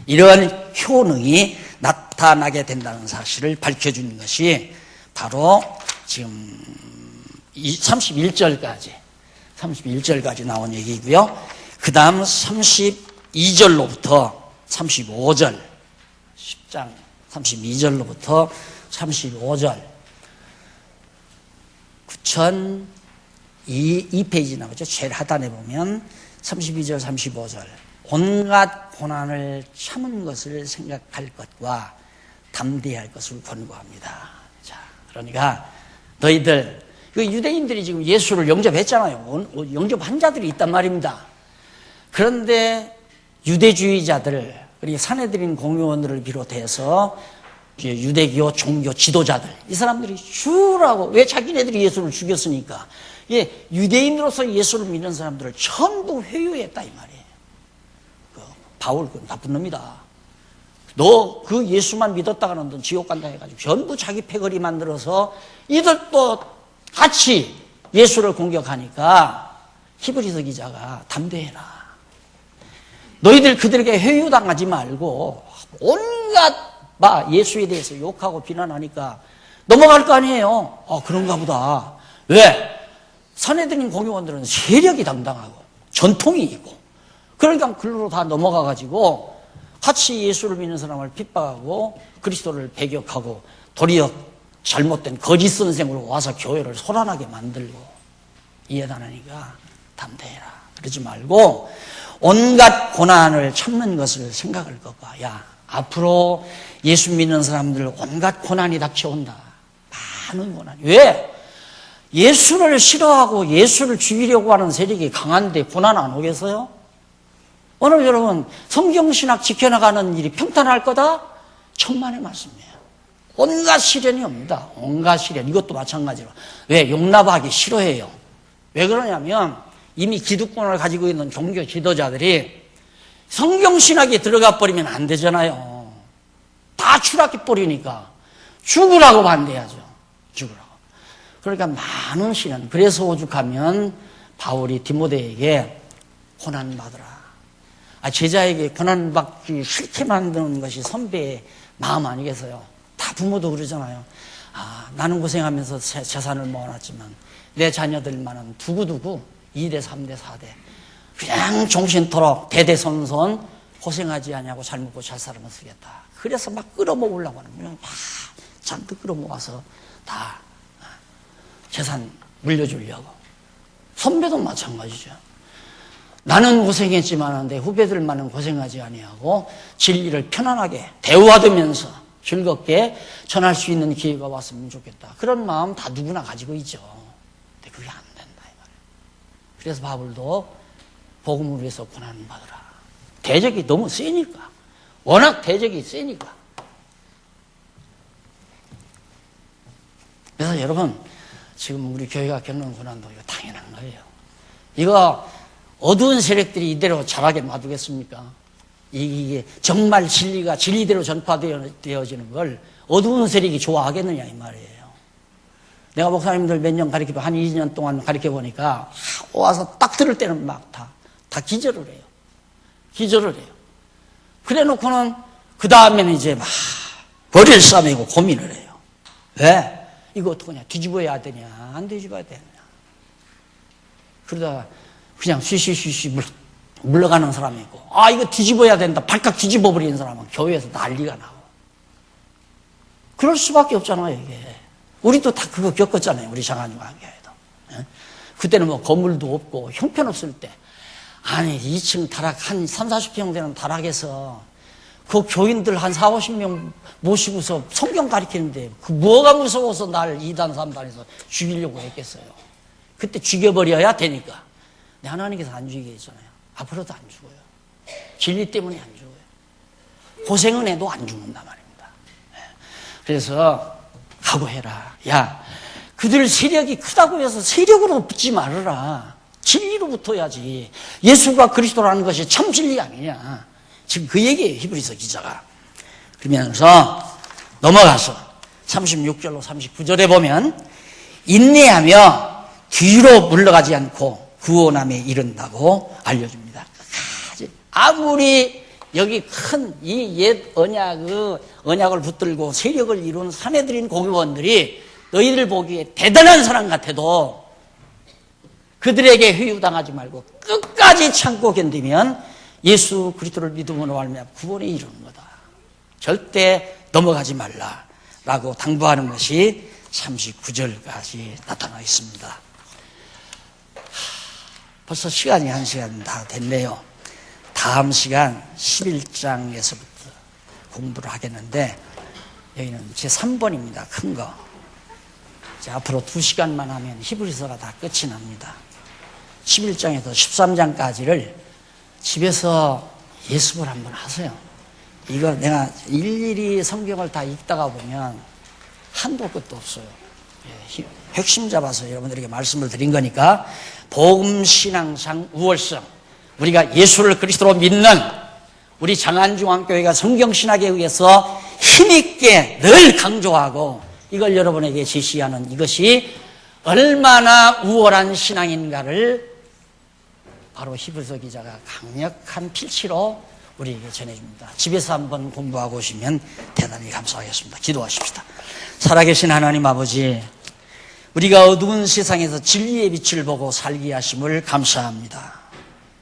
이러한 효능이 나타나게 된다는 사실을 밝혀주는 것이 바로 지금 31절까지 나온 얘기고요. 그 다음 32절로부터 35절 10장 32절로부터 35절 9,002페이지 나오죠. 제일 하단에 보면 32절 35절 온갖 고난을 참은 것을 생각할 것과 담대할 것을 권고합니다. 자, 그러니까 너희들 유대인들이 지금 예수를 영접했잖아요. 영접한 자들이 있단 말입니다. 그런데 유대주의자들 그리고 산헤드린 공의원들을 비롯해서 유대교 종교 지도자들, 이 사람들이 주라고, 왜 자기네들이 예수를 죽였으니까. 예, 유대인으로서 예수를 믿는 사람들을 전부 회유했다 이 말이에요. 바울 그 나쁜 놈이다. 너 그 예수만 믿었다가는 넌 지옥 간다 해가지고 전부 자기 패거리 만들어서 이들도 같이 예수를 공격하니까 히브리서 기자가 담대해라. 너희들 그들에게 회유당하지 말고 온갖 예수에 대해서 욕하고 비난하니까 넘어갈 거 아니에요. 그런가 보다. 왜? 선해드린 공의원들은 세력이 당당하고 전통이 있고 그러니까 글로 다 넘어가가지고 같이 예수를 믿는 사람을 핍박하고 그리스도를 배격하고 도리어 잘못된 거짓 선생으로 와서 교회를 소란하게 만들고 이해하니까 담대해라. 그러지 말고 온갖 고난을 참는 것을 생각을 꺾어. 야, 앞으로 예수 믿는 사람들 온갖 고난이 닥쳐온다. 많은 고난이. 왜? 예수를 싫어하고 예수를 죽이려고 하는 세력이 강한데 고난 안 오겠어요? 오늘 여러분 성경신학 지켜나가는 일이 평탄할 거다? 천만의 말씀이에요. 온갖 시련이 옵니다. 온갖 시련. 이것도 마찬가지로. 왜? 용납하기 싫어해요. 왜 그러냐면 이미 기득권을 가지고 있는 종교 지도자들이 성경신학에 들어가 버리면 안 되잖아요. 다 추락해 버리니까 죽으라고 반대하죠. 죽으라고. 그러니까 많은 시련. 그래서 오죽하면 바울이 디모데에게 고난받으라. 제자에게 고난받기 싫게 만드는 것이 선배의 마음 아니겠어요? 다 부모도 그러잖아요. 나는 고생하면서 재산을 모아놨지만 내 자녀들만은 두고두고 2대, 3대, 4대 그냥 정신토록 대대손손 고생하지 아니하고 잘 먹고 잘 살아면 쓰겠다. 그래서 막 끌어모으려고 하는 거예요. 막 잔뜩 끌어모아서 다 재산 물려주려고. 선배도 마찬가지죠. 나는 고생했지만 내 후배들만은 고생하지 아니하고 진리를 편안하게 대화하면서 즐겁게 전할 수 있는 기회가 왔으면 좋겠다. 그런 마음 다 누구나 가지고 있죠. 근데 그게 안 된다 이 말이에요. 그래서 바울도 복음을 위해서 고난을 받으라. 대적이 너무 세니까. 워낙 대적이 세니까. 그래서 여러분 지금 우리 교회가 겪는 고난도 이거 당연한 거예요. 이거 어두운 세력들이 이대로 잘하게 놔두겠습니까? 이게 정말 진리가 진리대로 전파되어지는 걸 어두운 세력이 좋아하겠느냐 이 말이에요. 내가 목사님들 몇 년 가르치고 한 2년 동안 가르쳐 보니까 와서 딱 들을 때는 막 다 기절을 해요. 기절을 해요. 그래 놓고는 그 다음에는 이제 막 머리를 싸매고 고민을 해요. 왜? 이거 어떡하냐? 뒤집어야 되냐? 안 뒤집어야 되냐? 그러다가 그냥 쉬쉬쉬쉬 물러가는 사람이 있고, 이거 뒤집어야 된다. 발칵 뒤집어 버리는 사람은 교회에서 난리가 나고. 그럴 수밖에 없잖아요, 이게. 우리도 다 그거 겪었잖아요, 우리 장안중앙교회도. 그때는 뭐 건물도 없고, 형편없을 때. 2층 다락, 한 3, 40평 되는 다락에서 그 교인들 한 4, 50명 모시고서 성경 가르치는데, 그 뭐가 무서워서 날 2단, 3단에서 죽이려고 했겠어요. 그때 죽여버려야 되니까. 근데 하나님께서 안 죽이게 했잖아요. 앞으로도 안 죽어요. 진리 때문에 안 죽어요. 고생은 해도 안 죽는단 말입니다. 그래서 각오해라. 야, 그들 세력이 크다고 해서 세력으로 붙지 말아라. 진리로 붙어야지. 예수가 그리스도라는 것이 참 진리 아니냐. 지금 그 얘기예요, 히브리서 기자가. 그러면서 넘어가서 36절로 39절에 보면 인내하며 뒤로 물러가지 않고 구원함에 이른다고 알려줍니다. 아무리 여기 큰 이 옛 언약을 붙들고 세력을 이룬 사내들인 공의원들이 너희들 보기에 대단한 사람 같아도 그들에게 회유당하지 말고 끝까지 참고 견디면 예수 그리스도를 믿음으로 말미암아 구원에 이르는 거다. 절대 넘어가지 말라라고 당부하는 것이 39절까지 나타나 있습니다. 벌써 시간이 1시간 다 됐네요. 다음 시간 11장에서부터 공부를 하겠는데 여기는 제 3번입니다. 큰 거. 이제 앞으로 2시간만 하면 히브리서가 다 끝이 납니다. 11장에서 13장까지를 집에서 예습을 한번 하세요. 이거 내가 일일이 성경을 다 읽다가 보면 한도 끝도 없어요. 핵심 잡아서 여러분들에게 말씀을 드린 거니까 복음신앙상 우월성, 우리가 예수를 그리스도로 믿는 우리 장안중앙교회가 성경신학에 의해서 힘있게 늘 강조하고 이걸 여러분에게 제시하는 이것이 얼마나 우월한 신앙인가를 바로 히브리서 기자가 강력한 필치로 우리에게 전해줍니다. 집에서 한번 공부하고 오시면 대단히 감사하겠습니다. 기도하십시다. 살아계신 하나님 아버지, 우리가 어두운 세상에서 진리의 빛을 보고 살게 하심을 감사합니다.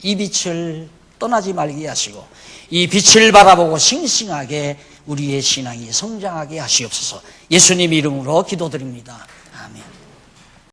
이 빛을 떠나지 말게 하시고 이 빛을 바라보고 싱싱하게 우리의 신앙이 성장하게 하시옵소서. 예수님 이름으로 기도드립니다.